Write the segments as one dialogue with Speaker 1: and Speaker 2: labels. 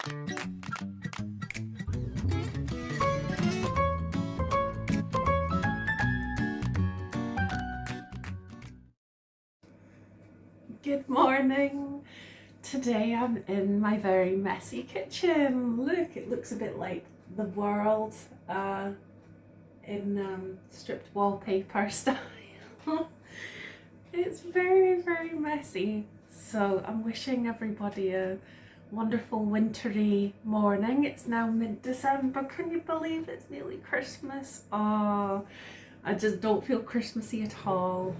Speaker 1: Good morning. Today I'm in my very messy kitchen. Look, it looks a bit like the world in stripped wallpaper style. It's very, very messy. So I'm wishing everybody a wonderful wintry morning. It's now mid-December. Can you believe it's nearly Christmas? Oh, I just don't feel Christmassy at all.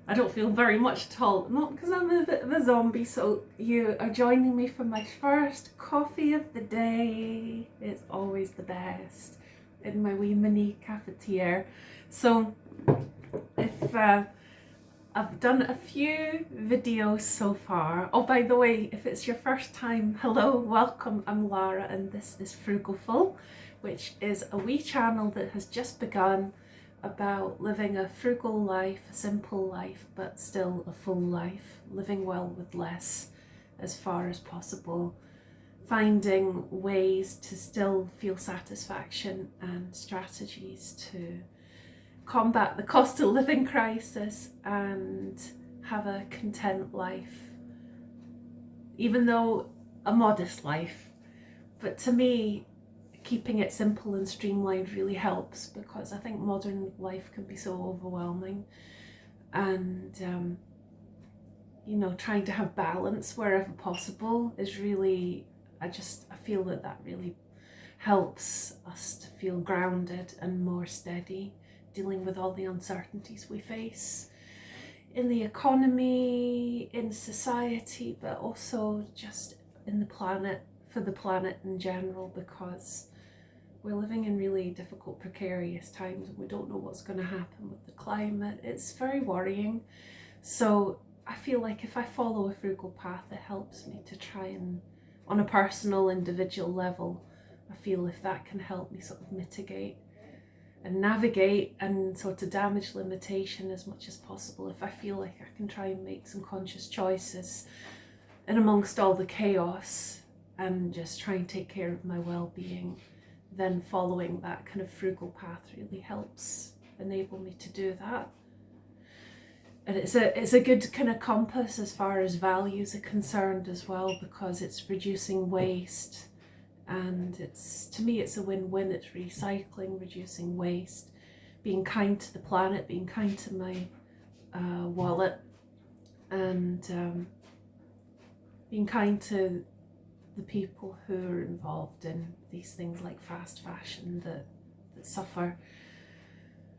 Speaker 1: I don't feel very much at all, not because I'm a bit of a zombie. So you are joining me for my first coffee of the day. It's always the best in my wee mini cafetiere. So if I've done a few videos so far. Oh, by the way, if it's your first time, hello, welcome. I'm Lara and this is Frugal, which is a wee channel that has just begun about living a frugal life, a simple life, but still a full life, living well with less as far as possible, finding ways to still feel satisfaction and strategies to combat the cost of living crisis and have a content life, even though a modest life. But to me, keeping it simple and streamlined really helps, because I think modern life can be so overwhelming, and trying to have balance wherever possible is really, I feel that really helps us to feel grounded and more steady, dealing with all the uncertainties we face in the economy, in society, but also just in the planet, for the planet in general, because we're living in really difficult, precarious times and we don't know what's going to happen with the climate. It's very worrying. So I feel like if I follow a frugal path, it helps me to try and, on a personal, individual level, I feel if that can help me sort of mitigate and navigate and sort of damage limitation as much as possible, if I feel like I can try and make some conscious choices and amongst all the chaos and just try and take care of my well-being, then following that kind of frugal path really helps enable me to do that. And it's a good kind of compass as far as values are concerned as well, because it's reducing waste, and to me it's a win-win. It's recycling, reducing waste, being kind to the planet, being kind to my wallet, and being kind to the people who are involved in these things like fast fashion that suffer,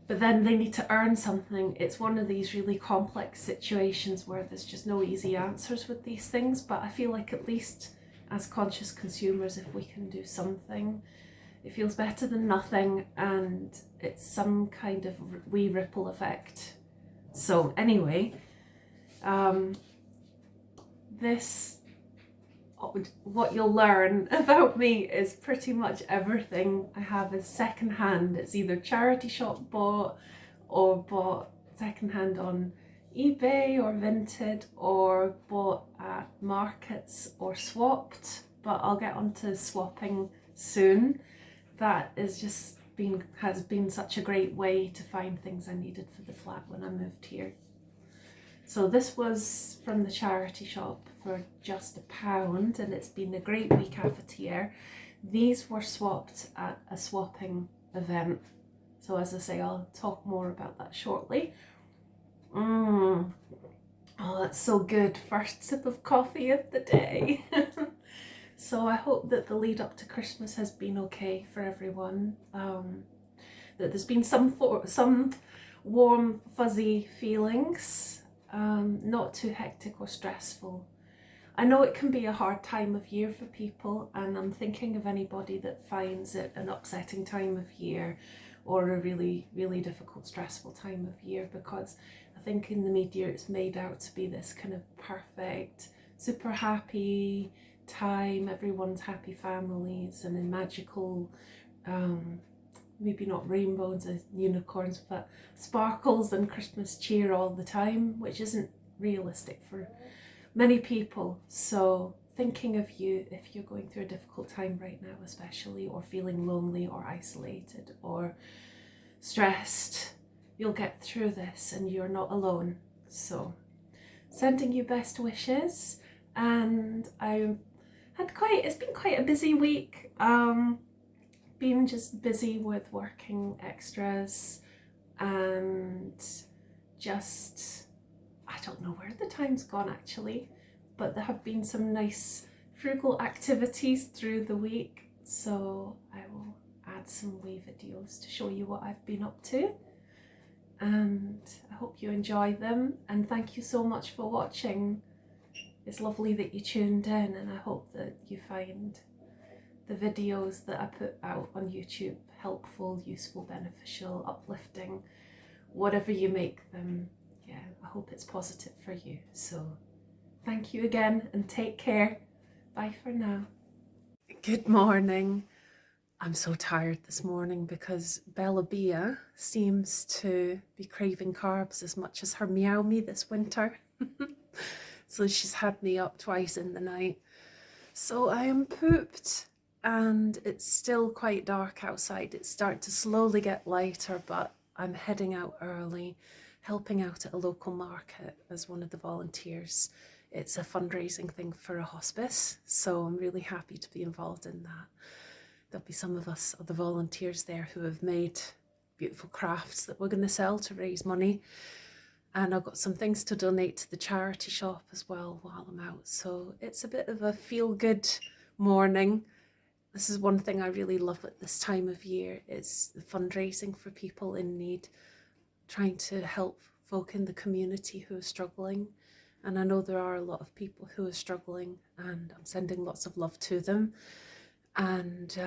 Speaker 1: but then they need to earn something. It's one of these really complex situations where there's just no easy answers with these things, but I feel like at least as conscious consumers, if we can do something, it feels better than nothing, and it's some kind of wee ripple effect. So anyway, what you'll learn about me is pretty much everything I have is secondhand. It's either charity shop bought or bought secondhand on eBay or Vinted, or bought at markets or swapped, but I'll get onto swapping soon. That has been such a great way to find things I needed for the flat when I moved here. So this was from the charity shop for just £1, and it's been a great wee cafetiere. These were swapped at a swapping event. So as I say, I'll talk more about that shortly. Oh, that's so good. First sip of coffee of the day. So I hope that the lead up to Christmas has been okay for everyone. That there's been some warm, fuzzy feelings. Not too hectic or stressful. I know it can be a hard time of year for people, and I'm thinking of anybody that finds it an upsetting time of year or a really, really difficult, stressful time of year, because I think in the media it's made out to be this kind of perfect, super happy time, everyone's happy families and in magical, maybe not rainbows and unicorns, but sparkles and Christmas cheer all the time, which isn't realistic for many people. So thinking of you if you're going through a difficult time right now, especially, or feeling lonely or isolated or stressed. You'll get through this and you're not alone. So sending you best wishes. And it's been quite a busy week. Been just busy with working extras and just, I don't know where the time's gone actually, but there have been some nice frugal activities through the week, so I will add some wee videos to show you what I've been up to, and I hope you enjoy them, and thank you so much for watching. It's lovely that you tuned in, and I hope that you find the videos that I put out on YouTube helpful, useful, beneficial, uplifting, whatever you make them. Yeah, I hope it's positive for you. So thank you again and take care. Bye for now. Good morning. I'm so tired this morning because Bella Bia seems to be craving carbs as much as her meow me this winter. So she's had me up twice in the night. So I am pooped and it's still quite dark outside. It's starting to slowly get lighter, but I'm heading out early, helping out at a local market as one of the volunteers. It's a fundraising thing for a hospice, so I'm really happy to be involved in that. There'll be some of us other volunteers there who have made beautiful crafts that we're going to sell to raise money. And I've got some things to donate to the charity shop as well while I'm out. So it's a bit of a feel-good morning. This is one thing I really love at this time of year. It's the fundraising for people in need, trying to help folk in the community who are struggling. And I know there are a lot of people who are struggling, and I'm sending lots of love to them. And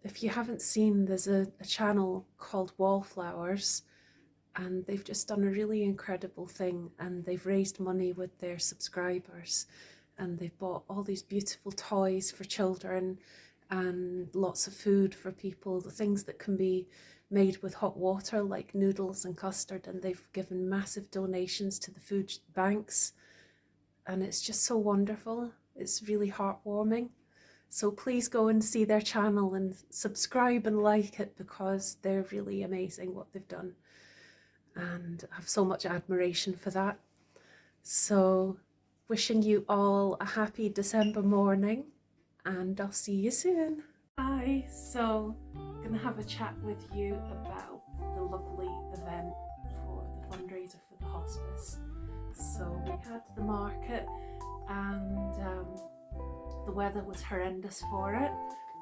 Speaker 1: if you haven't seen, there's a channel called Wallflowers, and they've just done a really incredible thing, and they've raised money with their subscribers, and they've bought all these beautiful toys for children and lots of food for people, the things that can be made with hot water like noodles and custard, and they've given massive donations to the food banks, and it's just so wonderful. It's really heartwarming. So please go and see their channel and subscribe and like it, because they're really amazing what they've done. And I have so much admiration for that. So wishing you all a happy December morning, and I'll see you soon. Hi, so I'm going to have a chat with you about the lovely event for the fundraiser for the hospice. So we had the market, and the weather was horrendous for it,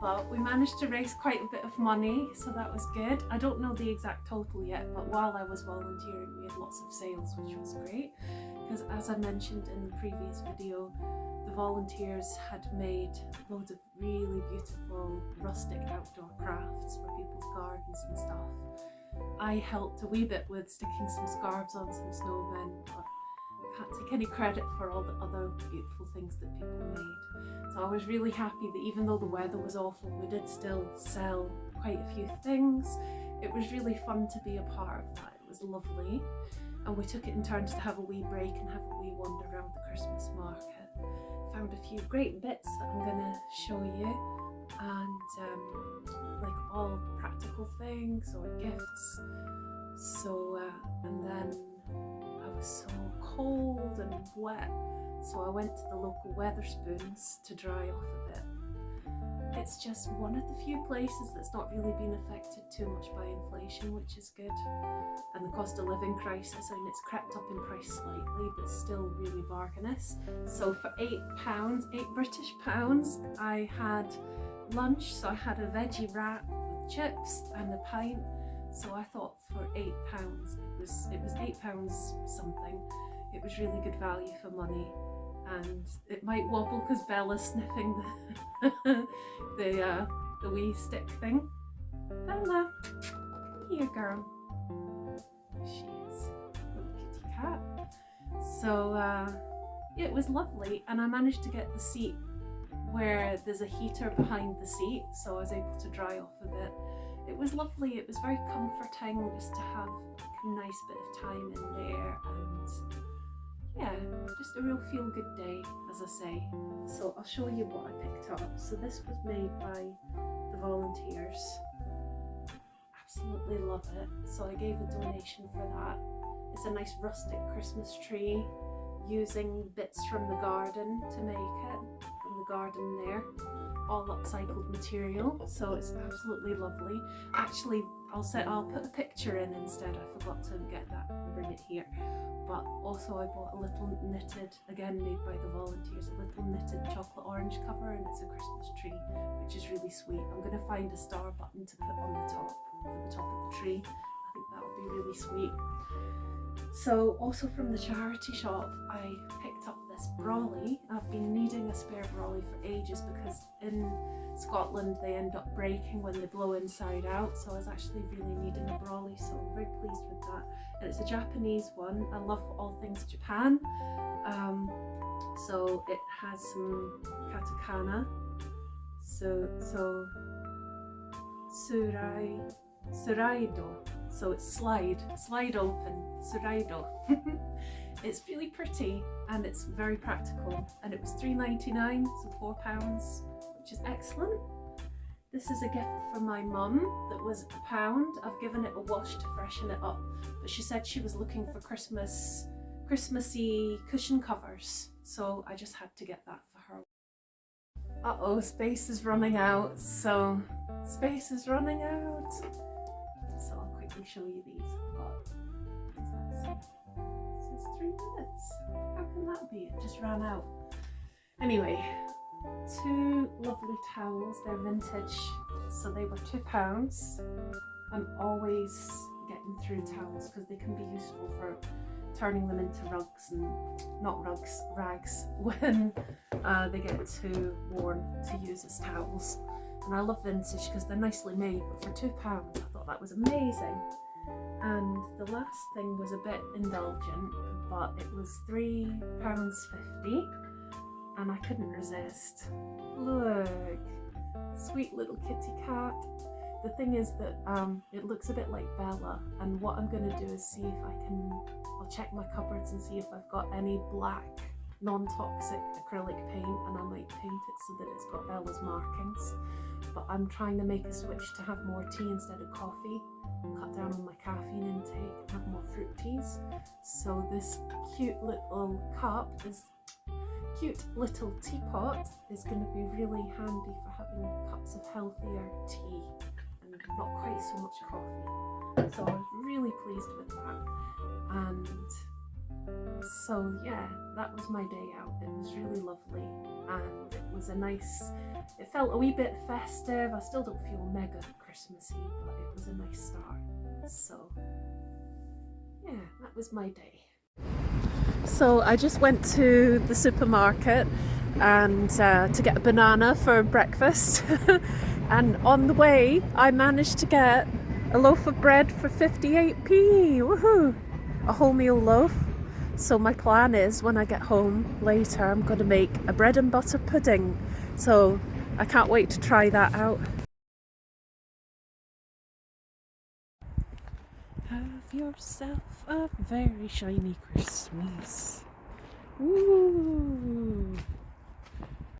Speaker 1: but we managed to raise quite a bit of money, so that was good. I don't know the exact total yet, but while I was volunteering we had lots of sales, which was great, because as I mentioned in the previous video, the volunteers had made loads of really beautiful rustic outdoor crafts for people's gardens and stuff. I helped a wee bit with sticking some scarves on some snowmen, but I can't take any credit for all the other beautiful things that people made. So I was really happy that even though the weather was awful, we did still sell quite a few things. It was really fun to be a part of that. It was lovely. And we took it in turns to have a wee break and have a wee wander around the Christmas market. Found a few great bits that I'm going to show you, and like all practical things or gifts. So and then I was so cold and wet, so I went to the local Weatherspoons to dry off a bit. It's just one of the few places that's not really been affected too much by inflation, which is good, and the cost of living crisis. I mean, it's crept up in price slightly, but still really bargainous. So for £8, £8 I had lunch. So I had a veggie wrap with chips and a pint. So I thought for £8, it was £8 something. It was really good value for money, and it might wobble because Bella's sniffing the wee stick thing. Bella, here girl. She is a little kitty cat. So it was lovely, and I managed to get the seat where there's a heater behind the seat, so I was able to dry off a bit. It was lovely. It was very comforting just to have a nice bit of time in there, and yeah, just a real feel-good day, as I say. So I'll show you what I picked up. So this was made by the volunteers. Absolutely love it. So I gave a donation for that. It's a nice rustic Christmas tree using bits from the garden to make it, from the garden there. All upcycled material, so it's absolutely lovely. Actually, I'll put a picture in instead. I forgot to get that and bring it here. But also I bought a little knitted, again made by the volunteers, a little knitted chocolate orange cover, and it's a Christmas tree, which is really sweet. I'm going to find a star button to put on the top, for the top of the tree. I think that would be really sweet. So also from the charity shop, I picked up this brolly. I've been needing a spare brolly for ages because in Scotland they end up breaking when they blow inside out, so I was actually really needing a brolly, so I'm very pleased with that. And it's a Japanese one. I love all things Japan. So it has some katakana, so suraido. So it's slide open, suraido. It's really pretty and it's very practical, and it was $3.99, so £4, which is excellent. This is a gift from my mum that was £1. I've given it a wash to freshen it up, but she said she was looking for Christmassy cushion covers, so I just had to get that for her. Uh-oh, space is running out, so space is running out. So I'll quickly show you these. I've got, what does that say? It says 3 minutes. How can that be? It just ran out. Anyway, 2 lovely towels. They're vintage, so they were £2. I'm always getting through towels because they can be useful for turning them into rugs, and not rugs, rags, when they get too worn to use as towels. And I love vintage because they're nicely made, but for £2 I thought that was amazing. And the last thing was a bit indulgent, but it was £3.50 and I couldn't resist. Look, sweet little kitty cat. The thing is that it looks a bit like Bella, and what I'm going to do is see if I'll check my cupboards and see if I've got any black non-toxic acrylic paint, and I might paint it so that it's got Bella's markings. But I'm trying to make a switch to have more tea instead of coffee, cut down on my caffeine intake, and have more fruit teas. So this cute little teapot is going to be really handy for having cups of healthier tea and not quite so much coffee. So I was really pleased with that. And so yeah, that was my day out. It was really lovely, and it was it felt a wee bit festive. I still don't feel mega Christmassy, but it was a nice start. So yeah, that was my day. So I just went to the supermarket and to get a banana for breakfast and on the way I managed to get a loaf of bread for 58p. Woohoo! A wholemeal loaf. So my plan is, when I get home later, I'm going to make a bread and butter pudding. So I can't wait to try that out. Have yourself a very shiny Christmas. Ooh.